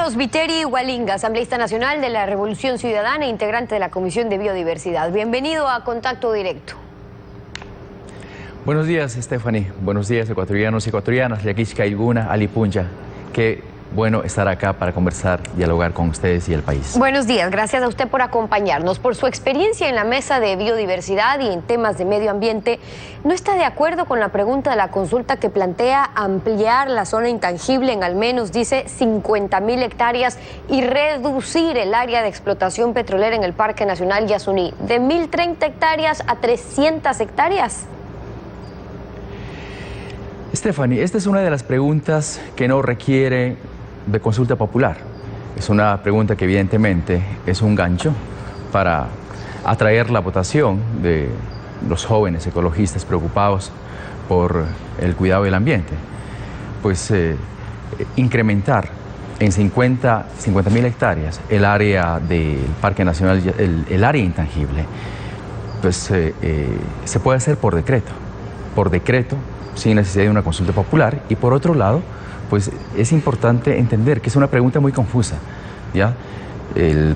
Carlos Viteri Hualinga, asambleísta nacional de la Revolución Ciudadana e integrante de la Comisión de Biodiversidad. Bienvenido a Contacto Directo. Buenos días, Stephanie. Buenos días, ecuatorianos y ecuatorianas. Yaquishka, Ilguna, Alipuncha. Qué bueno estar acá para conversar, dialogar con ustedes y el país. Buenos días, gracias a usted por acompañarnos. Por su experiencia en la mesa de biodiversidad y en temas de medio ambiente, ¿no está de acuerdo con la pregunta de la consulta que plantea ampliar la zona intangible en al menos, dice, 50.000 hectáreas y reducir el área de explotación petrolera en el Parque Nacional Yasuní de 1.030 hectáreas a 300 hectáreas? Stephanie, esta es una de las preguntas que no requiere de consulta popular. Es una pregunta que evidentemente es un gancho para atraer la votación de los jóvenes ecologistas preocupados por el cuidado del ambiente. Pues incrementar en 50.000 hectáreas el área del Parque Nacional, el área intangible, pues se puede hacer por decreto, sin necesidad de una consulta popular. Y por otro lado, pues es importante entender que es una pregunta muy confusa, ¿ya? El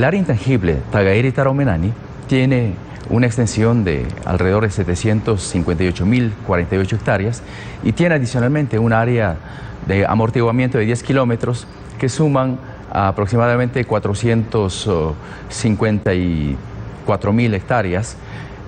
área intangible Tagairi-Taraumenani tiene una extensión de alrededor de 758.048 hectáreas y tiene adicionalmente un área de amortiguamiento de 10 kilómetros que suman aproximadamente 454.000 hectáreas.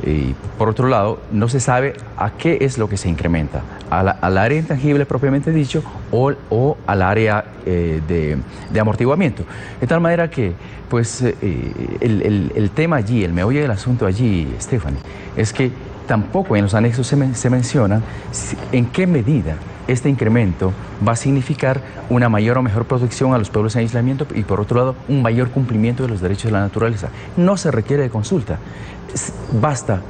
Y por otro lado, no se sabe a qué es lo que se incrementa, al área intangible propiamente dicho o al área de amortiguamiento. De tal manera que pues, el tema allí, el meollo del asunto allí, Stephanie, es que tampoco en los anexos se menciona en qué medida este incremento va a significar una mayor o mejor protección a los pueblos en aislamiento y por otro lado un mayor cumplimiento de los derechos de la naturaleza. No se requiere de consulta. Basta,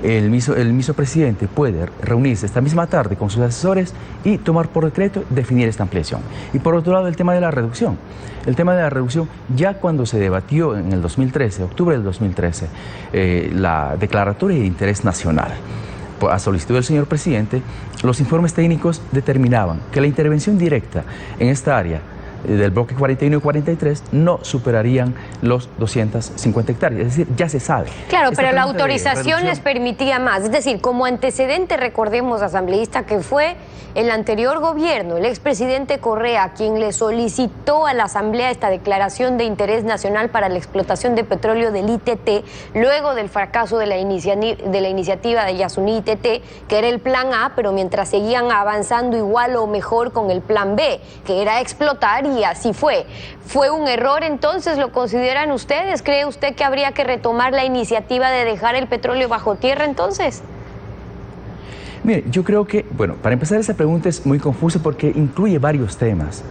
el mismo presidente puede reunirse esta misma tarde con sus asesores y tomar por decreto definir esta ampliación. Y por otro lado, el tema de la reducción. El tema de la reducción, ya cuando se debatió en el 2013, octubre del 2013, la declaratoria de interés nacional, a solicitud del señor presidente, los informes técnicos determinaban que la intervención directa en esta área del bloque 41 y 43 no superarían los 250 hectáreas, es decir, ya se sabe. Claro, pero la autorización les permitía más, es decir, como antecedente recordemos, asambleísta, que fue el anterior gobierno, el expresidente Correa, quien le solicitó a la Asamblea esta declaración de interés nacional para la explotación de petróleo del ITT, luego del fracaso de la iniciativa de Yasuní ITT, que era el plan A, pero mientras seguían avanzando igual o mejor con el plan B, que era explotar. Y así fue. ¿Fue un error entonces? ¿Lo consideran ustedes? ¿Cree usted que habría que retomar la iniciativa de dejar el petróleo bajo tierra entonces? Mire, yo creo que, bueno, para empezar esa pregunta es muy confusa porque incluye varios temas,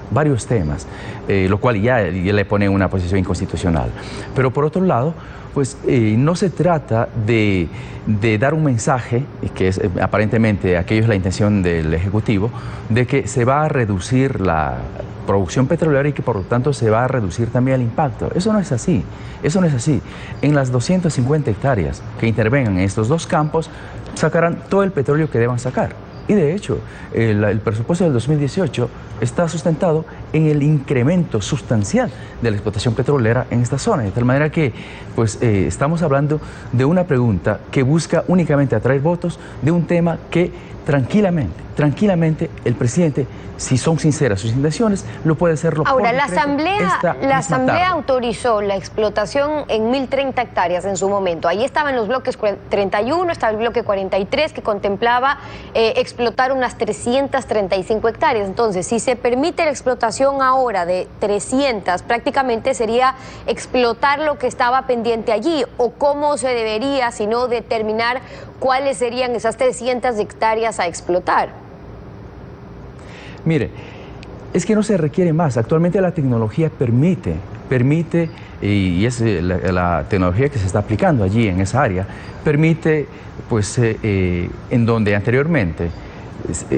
lo cual ya le pone en una posición inconstitucional. Pero por otro lado, pues no se trata de dar un mensaje, que es aparentemente aquello es la intención del Ejecutivo, de que se va a reducir la producción petrolera y que por lo tanto se va a reducir también el impacto. Eso no es así, eso no es así. En las 250 hectáreas que intervengan en estos dos campos, sacarán todo el petróleo que deban sacar. Y de hecho, el presupuesto del 2018 está sustentado en el incremento sustancial de la explotación petrolera en esta zona. De tal manera que pues, estamos hablando de una pregunta que busca únicamente atraer votos de un tema que tranquilamente el presidente, si son sinceras sus intenciones, lo puede hacerlo. Ahora, la Asamblea autorizó la explotación en 1.030 hectáreas en su momento. Ahí estaban los bloques 31, estaba el bloque 43 que contemplaba explotar unas 335 hectáreas. Entonces, si se permite la explotación ahora de 300, prácticamente sería explotar lo que estaba pendiente allí. ¿O cómo se debería, si no, determinar cuáles serían esas 300 hectáreas a explotar? Mire, es que no se requiere más. Actualmente la tecnología permite, y es la tecnología que se está aplicando allí en esa área, permite, pues, en donde anteriormente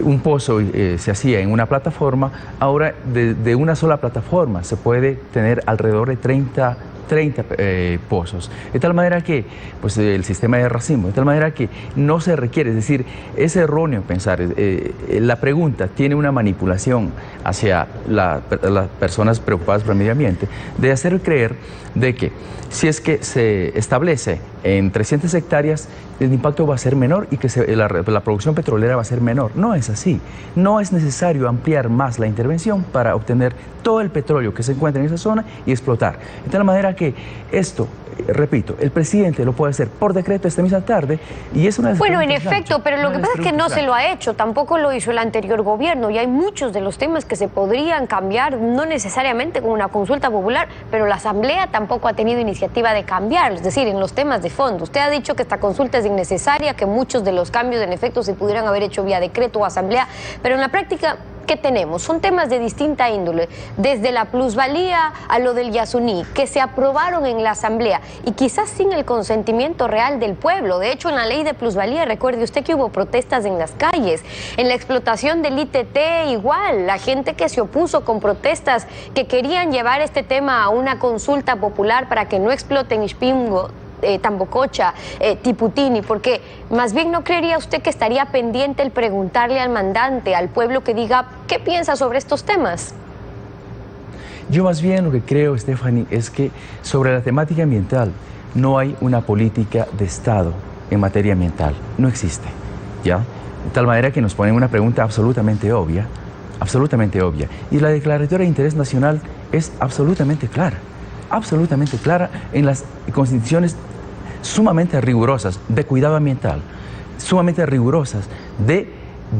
un pozo se hacía en una plataforma, ahora de una sola plataforma se puede tener alrededor de 30 30 pozos, de tal manera que, pues el sistema de racimo, de tal manera que no se requiere, es decir, es erróneo pensar, la pregunta tiene una manipulación hacia las personas preocupadas por el medio ambiente, de hacer creer de que si es que se establece en 300 hectáreas, el impacto va a ser menor y que la producción petrolera va a ser menor. No es así. No es necesario ampliar más la intervención para obtener todo el petróleo que se encuentra en esa zona y explotar. De tal manera que esto, repito, el presidente lo puede hacer por decreto esta misma tarde y es una... Bueno, en efecto, pero lo que pasa es que no se lo ha hecho, tampoco lo hizo el anterior gobierno y hay muchos de los temas que se podrían cambiar, no necesariamente con una consulta popular, pero la Asamblea tampoco ha tenido iniciativa de cambiar, es decir, en los temas de fondo. Usted ha dicho que esta consulta es innecesaria, que muchos de los cambios en efecto se pudieran haber hecho vía decreto o Asamblea, pero en la práctica... ¿Qué tenemos? Son temas de distinta índole, desde la plusvalía a lo del Yasuní, que se aprobaron en la Asamblea y quizás sin el consentimiento real del pueblo. De hecho, en la ley de plusvalía, recuerde usted que hubo protestas en las calles. En la explotación del ITT igual, la gente que se opuso con protestas, que querían llevar este tema a una consulta popular para que no exploten Ixpingo, Tambococha, Tiputini, porque más bien no creería usted que estaría pendiente el preguntarle al mandante, al pueblo, que diga qué piensa sobre estos temas. Yo más bien lo que creo, Stephanie, es que sobre la temática ambiental no hay una política de Estado en materia ambiental, no existe, ¿ya? De tal manera que nos ponen una pregunta absolutamente obvia, y la declaratoria de interés nacional es absolutamente clara en las constituciones sumamente rigurosas de cuidado ambiental, sumamente rigurosas de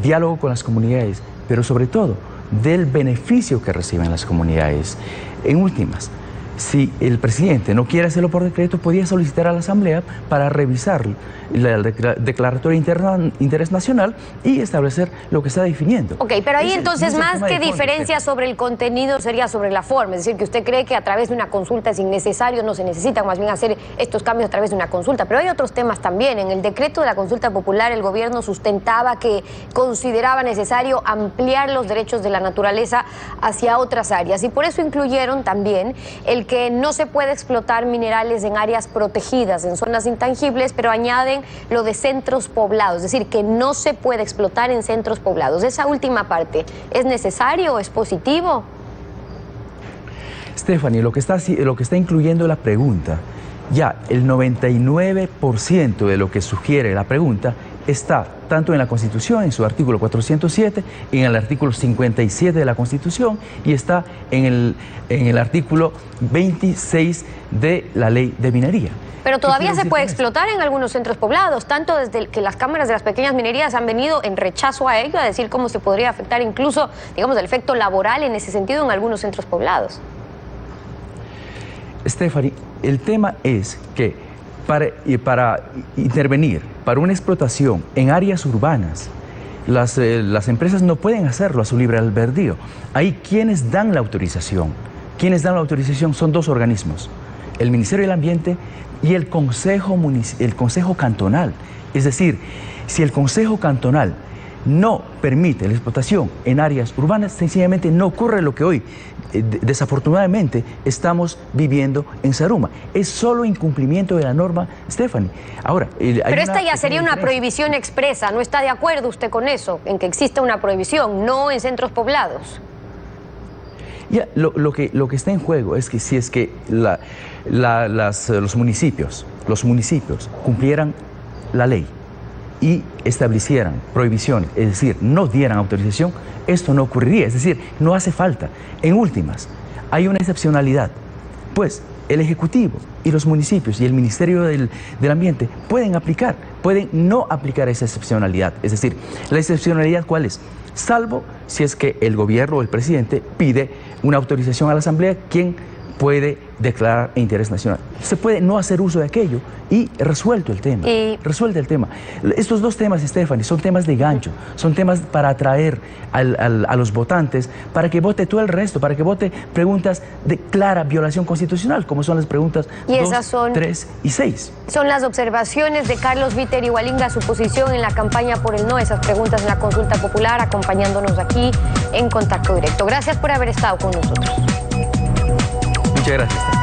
diálogo con las comunidades, pero sobre todo del beneficio que reciben las comunidades. En últimas, si el presidente no quiere hacerlo por decreto, podría solicitar a la Asamblea para revisar la declaratoria de interés nacional y establecer lo que está definiendo. Ok, pero ahí entonces más que diferencia sobre el contenido sería sobre la forma, es decir, que usted cree que a través de una consulta es innecesario, no se necesita más bien hacer estos cambios a través de una consulta, pero hay otros temas también. En el decreto de la consulta popular el gobierno sustentaba que consideraba necesario ampliar los derechos de la naturaleza hacia otras áreas y por eso incluyeron también el que no se puede explotar minerales en áreas protegidas, en zonas intangibles, pero añaden lo de centros poblados, es decir, que no se puede explotar en centros poblados. Esa última parte, ¿es necesario o es positivo? Stephanie, lo que está incluyendo la pregunta, ya el 99% de lo que sugiere la pregunta está tanto en la Constitución, en su artículo 407, en el artículo 57 de la Constitución y está en el artículo 26 de la Ley de Minería. Pero todavía se puede explotar en algunos centros poblados, tanto desde que las cámaras de las pequeñas minerías han venido en rechazo a ello, a decir cómo se podría afectar incluso, digamos, el efecto laboral en ese sentido en algunos centros poblados. Stephanie, el tema es que para intervenir, para una explotación en áreas urbanas, las empresas no pueden hacerlo a su libre albedrío. Ahí quienes dan la autorización, son dos organismos, el Ministerio del Ambiente y el Consejo Cantonal. Es decir, si el Consejo Cantonal no permite la explotación en áreas urbanas, sencillamente no ocurre lo que hoy, desafortunadamente, estamos viviendo en Zaruma. Es solo incumplimiento de la norma, Stephanie. Ahora, pero esta ya sería una prohibición expresa. ¿No está de acuerdo usted con eso, en que exista una prohibición, no en centros poblados? Ya, lo que está en juego es que si es que los municipios cumplieran la ley y establecieran prohibiciones, es decir, no dieran autorización, esto no ocurriría, es decir, no hace falta. En últimas, hay una excepcionalidad, pues el Ejecutivo y los municipios y el Ministerio del Ambiente pueden no aplicar esa excepcionalidad, es decir, la excepcionalidad ¿cuál es? Salvo si es que el gobierno o el presidente pide una autorización a la Asamblea, quien puede declarar interés nacional. Se puede no hacer uso de aquello y resuelto el tema. Estos dos temas, Stephanie, son temas de gancho, son temas para atraer a los votantes, para que vote todo el resto, para que vote preguntas de clara violación constitucional, como son las preguntas 2, 3 y 6. Son las observaciones de Carlos Víter Igualinga, su posición en la campaña por el no, esas preguntas en la consulta popular, acompañándonos aquí en Contacto Directo. Gracias por haber estado con nosotros. Muchas gracias.